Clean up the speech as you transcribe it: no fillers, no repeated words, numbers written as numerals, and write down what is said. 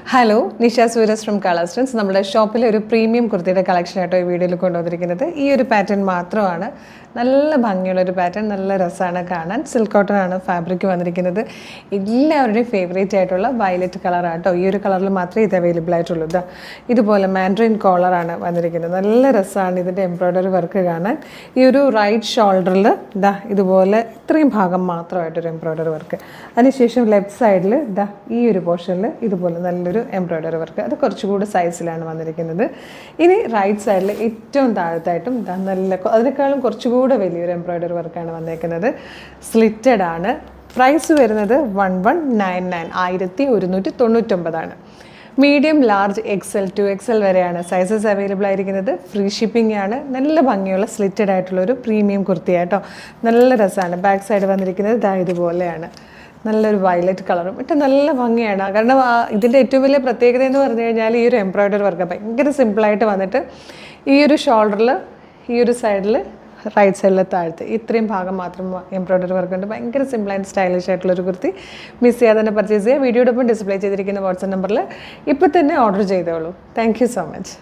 Hello, Nisha സൂരസ് from Colours Trends. നമ്മുടെ ഷോപ്പിലെ ഒരു പ്രീമിയം കുർത്തിയുടെ കളക്ഷൻ ആയിട്ടോ ഈ വീഡിയോയിൽ കൊണ്ടുവന്നിരിക്കുന്നത്. ഈ ഒരു പാറ്റേൺ മാത്രമാണ്. നല്ല ഭംഗിയുള്ളൊരു പാറ്റേൺ, നല്ല രസമാണ് കാണാൻ. സിൽക്ക് കോട്ടൺ ആണ് ഫാബ്രിക് വന്നിരിക്കുന്നത്. എല്ലാവരുടെയും ഫേവറേറ്റ് ആയിട്ടുള്ള വയലറ്റ് കളറാട്ടോ. ഈ ഒരു കളറിൽ മാത്രമേ ഇത് അവൈലബിൾ ആയിട്ടുള്ളൂ. ഇതുപോലെ മാൻഡ്രിൻ കോളറാണ് വന്നിരിക്കുന്നത്. നല്ല രസമാണ് ഇതിൻ്റെ എംബ്രോയ്ഡറി വർക്ക് കാണാൻ. ഈ ഒരു റൈറ്റ് ഷോൾഡറിൽ ഇതുപോലെ ഇത്രയും ഭാഗം മാത്രമായിട്ടൊരു എംബ്രോയ്ഡറി വർക്ക്. അതിനുശേഷം ലെഫ്റ്റ് സൈഡിൽ ഈ ഒരു പോർഷനിൽ ഇതുപോലെ നല്ലൊരു എംബ്രോയ്ഡറി വർക്ക്. അത് കുറച്ചുകൂടി സൈസിലാണ് വന്നിരിക്കുന്നത്. ഇനി റൈറ്റ് സൈഡിൽ ഏറ്റവും താഴത്തായിട്ടും നല്ല അതിനേക്കാളും കുറച്ചുകൂടെ വലിയൊരു എംബ്രോയ്ഡറി വർക്കാണ് വന്നിരിക്കുന്നത്. സ്ലിറ്റഡ് ആണ്. പ്രൈസ് വരുന്നത് 1199 1199. മീഡിയം, ലാർജ്, XL, 2XL വരെയാണ് സൈസസ് അവൈലബിൾ ആയിരിക്കുന്നത്. ഫ്രീ ഷിപ്പിംഗ് ആണ്. നല്ല ഭംഗിയുള്ള സ്ലിറ്റഡ് ആയിട്ടുള്ളൊരു പ്രീമിയം കുർത്തിയാട്ടോ. നല്ല രസമാണ്. ബാക്ക് സൈഡ് വന്നിരിക്കുന്നത് ഇതുപോലെയാണ്. നല്ലൊരു വയലറ്റ് കളറും ഇട്ട് നല്ല ഭംഗിയാണ്. കാരണം ഇതിൻ്റെ ഏറ്റവും വലിയ പ്രത്യേകത എന്ന് പറഞ്ഞു കഴിഞ്ഞാൽ ഈ ഒരു എംബ്രോയ്ഡറി വർക്ക് ഭയങ്കര സിമ്പിളായിട്ട് വന്നിട്ട് ഈ ഒരു ഷോൾഡറിൽ, ഈ ഒരു സൈഡിൽ, റൈറ്റ് സൈഡിൽ താഴത്ത് ഇത്രയും ഭാഗം മാത്രം എംബ്രോയ്ഡറി വർക്ക് ഉണ്ട്. ഭയങ്കര സിമ്പിൾ ആൻഡ് സ്റ്റൈലിഷ് ആയിട്ടുള്ളൊരു കുർത്തി. മിസ് ചെയ്യാതെ തന്നെ പർച്ചേസ് ചെയ്യുക. വീഡിയോടൊപ്പം ഡിസ്പ്ലേ ചെയ്തിരിക്കുന്ന വാട്സ്ആപ്പ് നമ്പറിൽ ഇപ്പോൾ തന്നെ ഓർഡർ ചെയ്തോളൂ. Thank you so much.